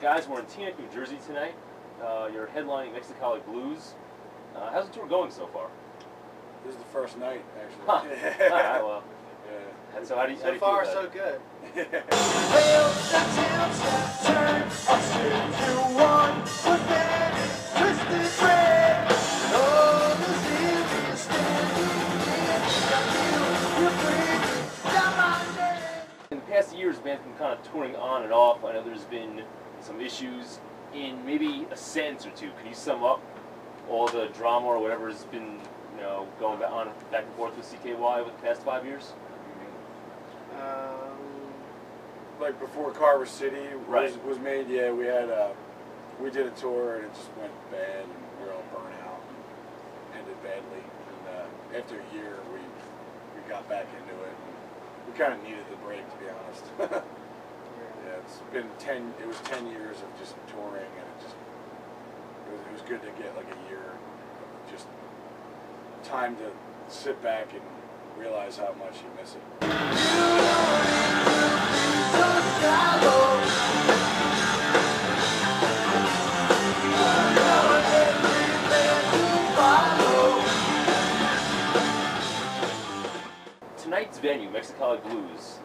Guys, we're in Teaneck, New Jersey tonight. You're headlining CKY Blues. How's the tour going so far? This is the first night, actually. Huh. Alright, well. Yeah. And so how do you So far, so good. In the past years, the band's been kind of touring on and off. I know there's been some issues. In maybe a sentence or two, can you sum up all the drama or whatever has been, going back and forth with CKY with the past 5 years? Like before Carver City was made, yeah, we did a tour and it just went bad and we were all burnt out and ended badly. And after a year, we got back into it. And we kind of needed the break, to be honest. Yeah, it's been 10 years of just touring, and it was good to get like a year of just time to sit back and realize how much you miss it. Tonight's venue, CKY Blues,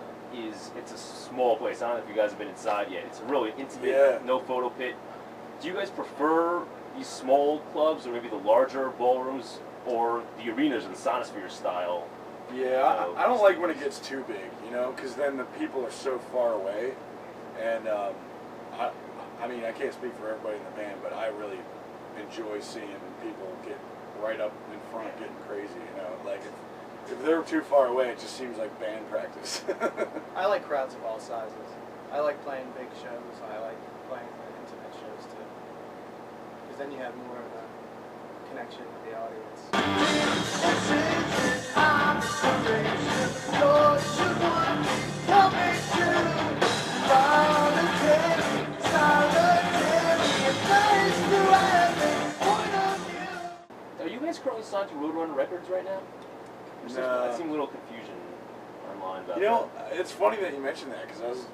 it's a small place. I don't know if you guys have been inside yet. It's a really intimate, no photo pit. Do you guys prefer these small clubs or maybe the larger ballrooms or the arenas or the Sonosphere style? Yeah, I don't like when it gets too big, because then the people are so far away. And I mean, I can't speak for everybody in the band, but I really enjoy seeing people get right up in front, getting crazy. Like if they're too far away, it just seems like band practice. I like crowds of all sizes. I like playing big shows. I like playing intimate shows too, because then you have more of a connection with the audience. Are you guys currently signed to Roadrunner Records right now? No. I've seen a little confusion online about that. It's funny that you mentioned that, because I was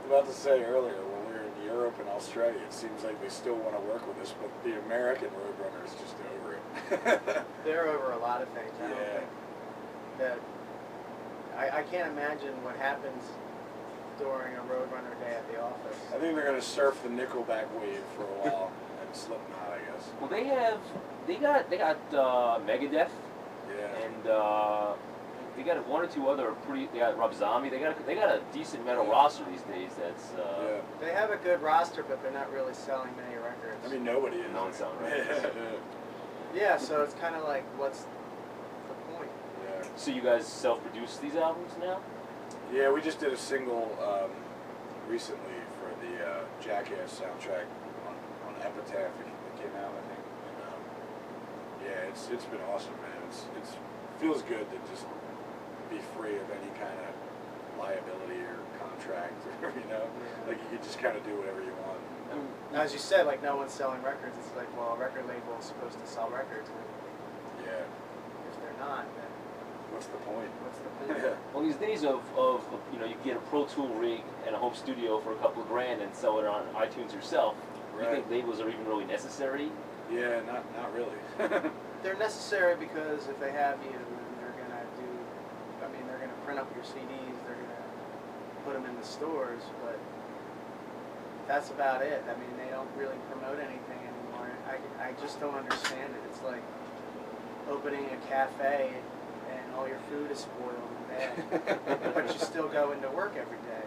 about to say earlier, when we were in Europe and Australia, it seems like they still want to work with us, but the American Roadrunner is just over it. They're over a lot of things. I don't think that I can't imagine what happens during a Roadrunner day at the office. I think they're going to surf the Nickelback wave for a while and Slipknot, I guess. Well, they got Megadeth. Yeah. And they got one or two other they got Rob Zombie. They got a decent metal roster these days. That's They have a good roster, but they're not really selling many records. I mean, nobody is. No one's selling records. Yeah, so it's kind of like, what's the point? Yeah. So you guys self-produce these albums now? Yeah, we just did a single recently for the Jackass soundtrack on Epitaph. It came out, I think. And, yeah, it's been awesome, man. It feels good to just be free of any kind of liability or contract, or, like you can just kind of do whatever you want. As you said, like, no one's selling records. It's like, well, a record label is supposed to sell records. And Yeah. if they're not, then What's the point? what's the point? Yeah. Well, these days of you get a Pro Tool rig and a home studio for a couple of grand and sell it on iTunes yourself. Do you think labels are even really necessary? Yeah, not really. They're necessary because if they have you, then they're gonna they're gonna print up your CDs. They're gonna put them in the stores, but that's about it. I mean, they don't really promote anything anymore. I just don't understand it. It's like opening a cafe and all your food is spoiled and bad, but you still go into work every day.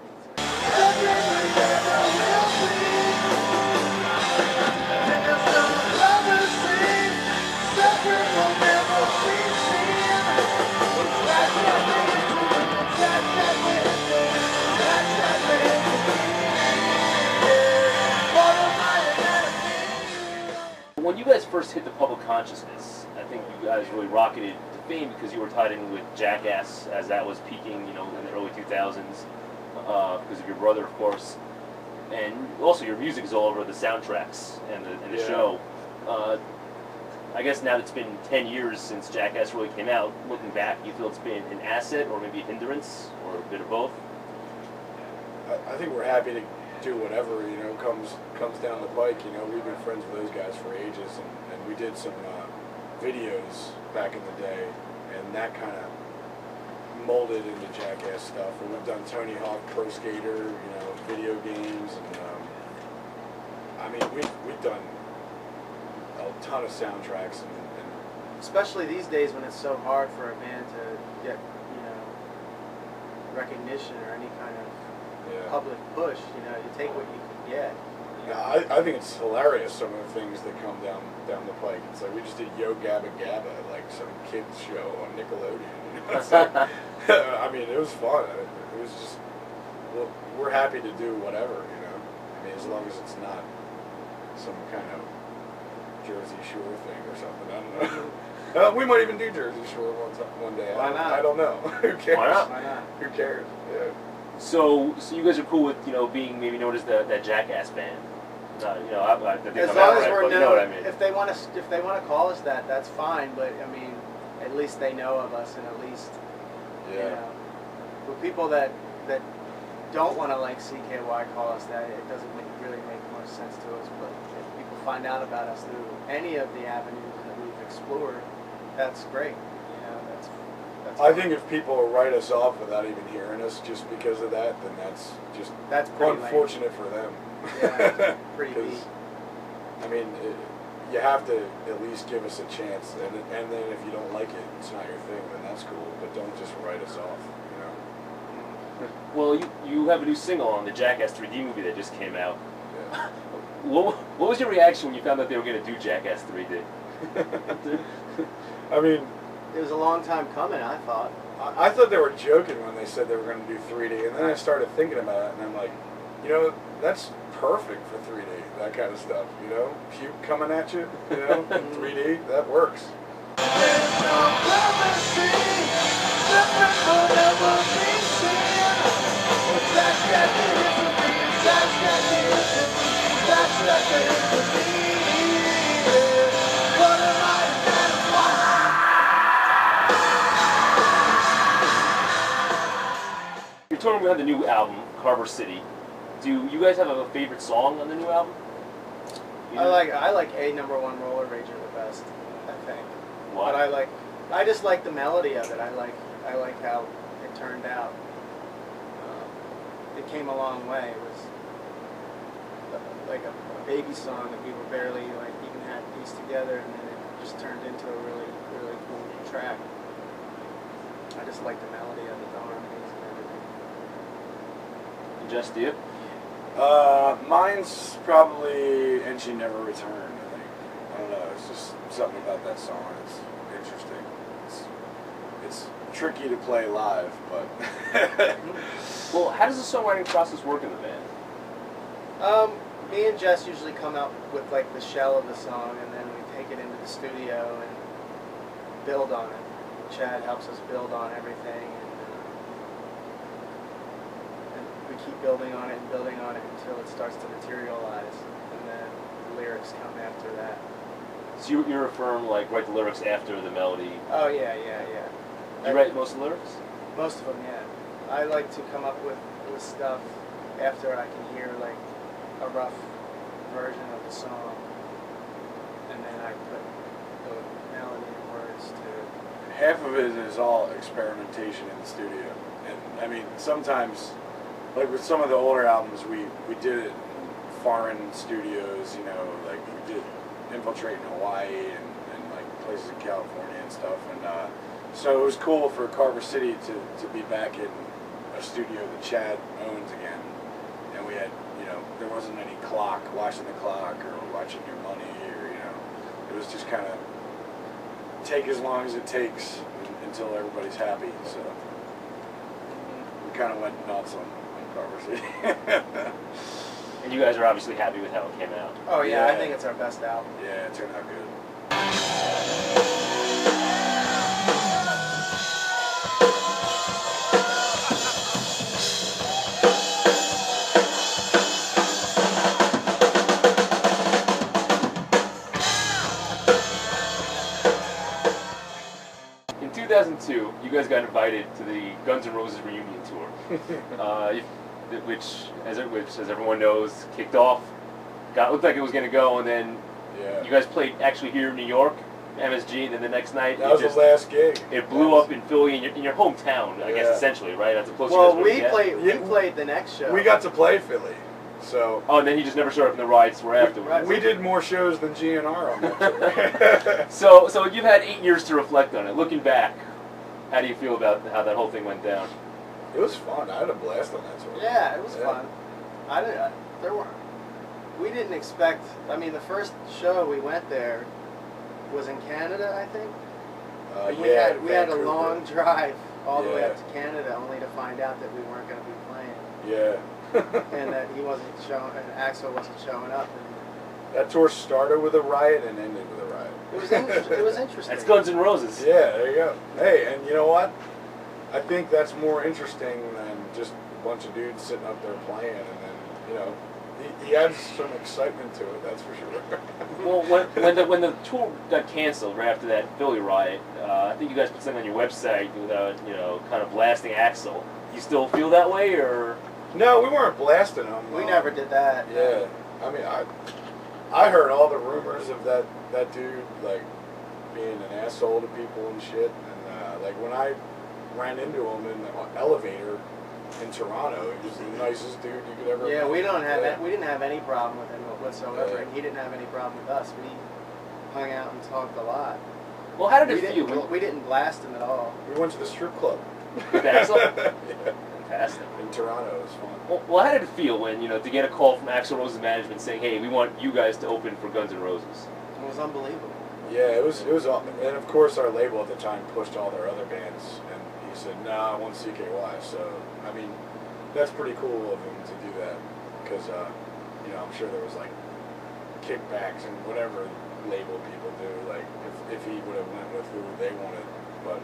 When you guys first hit the public consciousness, I think you guys really rocketed to fame because you were tied in with Jackass as that was peaking, in the early 2000s, because of your brother, of course, and also your music is all over the soundtracks and the show. I guess now that it's been 10 years since Jackass really came out, looking back, you feel it's been an asset or maybe a hindrance or a bit of both? I think we're happy to do whatever, you know, comes down the pike. You know, we've been friends with those guys for ages, and we did some videos back in the day, and that kind of molded into Jackass stuff. And we've done Tony Hawk Pro Skater, you know, video games, and I mean, we've done a ton of soundtracks, and especially these days when it's so hard for a band to get, you know, recognition or any kind of public push. You know, you take what you can get. Yeah, I think it's hilarious, some of the things that come down the pike. It's like we just did Yo Gabba Gabba, like some kids show on Nickelodeon. You know? It's like, I mean, it was fun. It was just, well, we're happy to do whatever, you know. I mean, as long as it's not some kind of Jersey Shore thing or something. I don't know. We might even do Jersey Shore one day. Why not? I don't know. Who cares? Why not? Why not? Who cares? Yeah. So you guys are cool with, you know, being maybe known as that Jackass band. You know, I think As I'm long out as right, we're but known, you know what I mean. if they want to call us that, that's fine. But I mean, at least they know of us, and at least you know, for people that don't want to like CKY call us that, it doesn't really make much sense to us. But if people find out about us through any of the avenues that we've explored, that's great. You know, that's I fine. think if people write us off without even hearing us just because of that, then that's pretty unfortunate for them. Yeah, that's pretty deep. I mean, you have to at least give us a chance, and then if you don't like it, it's not your thing, then that's cool. But don't just write us off, you know. Well, you have a new single on the Jackass 3D movie that just came out. Yeah. What was your reaction when you found out they were going to do Jackass 3D? I mean, It was a long time coming, I thought. I thought they were joking when they said they were going to do 3D, and then I started thinking about it, and I'm like, you know, that's perfect for 3D, that kind of stuff, you know? Puke coming at you, you know, in 3D, that works. You're touring with the new album, Carver City. Do you guys have a favorite song on the new album? I like A Number One Roller Rager the best, I think. Why? But I just like the melody of it. I like how it turned out. It came a long way. It was like a baby song that we were barely like even had pieced together, and then it just turned into a really cool track. I just like the melody of it, the harmonies and everything. Just you? Mine's probably And She Never Returned, I think. I don't know, it's just something about that song. It's interesting. It's tricky to play live, but... Well, how does the songwriting process work in the band? Me and Jess usually come out with like the shell of the song, and then we take it into the studio and build on it. Chad helps us build on everything, and we keep building on it until it starts to materialize, and then the lyrics come after that. So you're a firm, like, write the lyrics after the melody. Oh yeah. You write most of the lyrics? Most of them, yeah. I like to come up with stuff after I can hear like a rough version of the song, and then I put the melody and words to it. Half of it is all experimentation in the studio. And I mean, sometimes, like with some of the older albums, we did it in foreign studios, you know, like we did Infiltrate in Hawaii and like places in California and stuff. And so it was cool for Carver City to be back in a studio that Chad owns again. And we had, you know, there wasn't any clock, watching the clock or watching your money or, you know, it was just kind of take as long as it takes until everybody's happy. So we kind of went nuts on Carver City. And you guys are obviously happy with how it came out. Oh yeah, Yeah. I think it's our best album. Yeah, it turned out good. In 2002, you guys got invited to the Guns N' Roses reunion tour. which as everyone knows, kicked off. Looked like it was going to go, and then you guys played actually here in New York, MSG, and then the next night that was the last gig. It blew up in Philly, in your hometown, I guess, essentially, right? That's the closest. Well, we played the next show. We got to play Philly, so. Oh, and then he just never showed up in the riots were afterwards. We did more shows than GNR on that tour. So you've had 8 years to reflect on it. Looking back, how do you feel about how that whole thing went down? It was fun. I had a blast on that tour. Yeah, it was fun. We didn't expect. I mean, the first show we went there was in Canada, I think. We had a long drive all the way up to Canada, only to find out that we weren't going to be playing. Yeah. And that he wasn't showing, and Axl wasn't showing up. And that tour started with a riot and ended with a riot. It was interesting. That's Guns N' Roses. Yeah, there you go. Hey, and you know what? I think that's more interesting than just a bunch of dudes sitting up there playing, and then he adds some excitement to it. That's for sure. Well, when the tour got canceled right after that Philly riot, I think you guys put something on your website without kind of blasting Axl. You still feel that way, or? No, we weren't blasting him. We never did that. Yeah, I mean, I heard all the rumors of that dude like being an asshole to people and shit, and like when I ran into him in the elevator in Toronto, he was the nicest dude you could ever. Yeah, meet. we didn't have any problem with him whatsoever, and he didn't have any problem with us. We hung out and talked a lot. Well, how did it feel? We didn't blast him at all. We went to the strip club. With Axl? Yeah. Fantastic. In Toronto, it was fun. Well, how did it feel when to get a call from Axl Rose's management saying, "Hey, we want you guys to open for Guns N' Roses"? It was unbelievable. Yeah, it was, and of course our label at the time pushed all their other bands, and he said, "Nah, I want CKY." So, I mean, that's pretty cool of him to do that, because I'm sure there was like kickbacks and whatever label people do, like if he would have went with who they wanted, but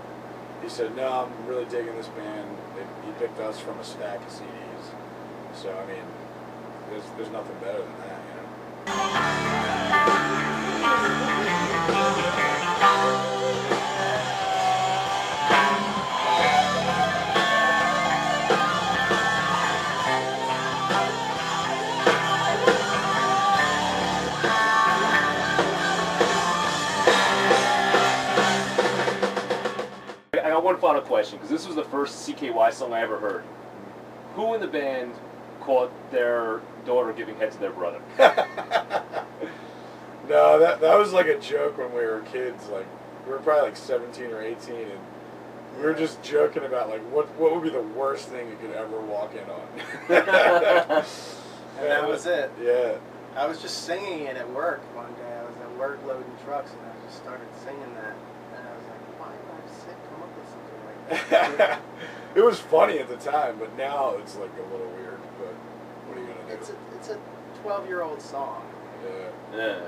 he said, "No, I'm really digging this band." He picked us from a stack of CDs, so I mean, there's nothing better than that, I got one final question, because this was the first CKY song I ever heard. Who in the band caught their daughter giving head to their brother? No, that was like a joke when we were kids. Like, we were probably like 17 or 18, and we were just joking about like what would be the worst thing you could ever walk in on. And that was it. Yeah. I was just singing it at work one day. I was at work loading trucks, and I just started singing that. And I was like, why did I just come up with something like that? It was funny at the time, but now it's like a little weird. But what are you gonna do? It's a 12-year-old song. Yeah.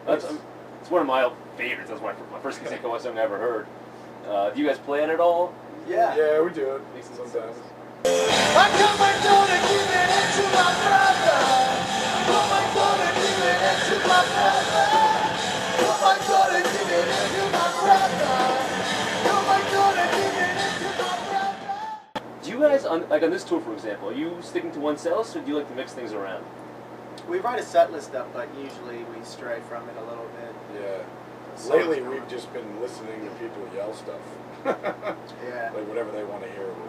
It's one of my favorites. That's my first CKY song I ever heard. Do you guys play it at all? Yeah. Yeah, we do it sometimes. I got my daughter giving it to my brother. Put my daughter giving it to my brother. Put my daughter giving it to my brother. Put my daughter giving it to my brother. Do you guys, on this tour, for example, are you sticking to one set list, or do you like to mix things around? We write a set list up, but usually we stray from it a little bit. Yeah. Lately, we've just been listening to people yell stuff. Yeah. Like whatever they want to hear, we'll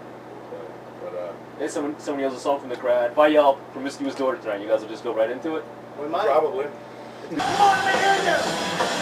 play. But If someone yells a song from the crowd, if I yell "Promiscuous Daughter" tonight, you guys will just go right into it? We might. probably. Come on, nigga.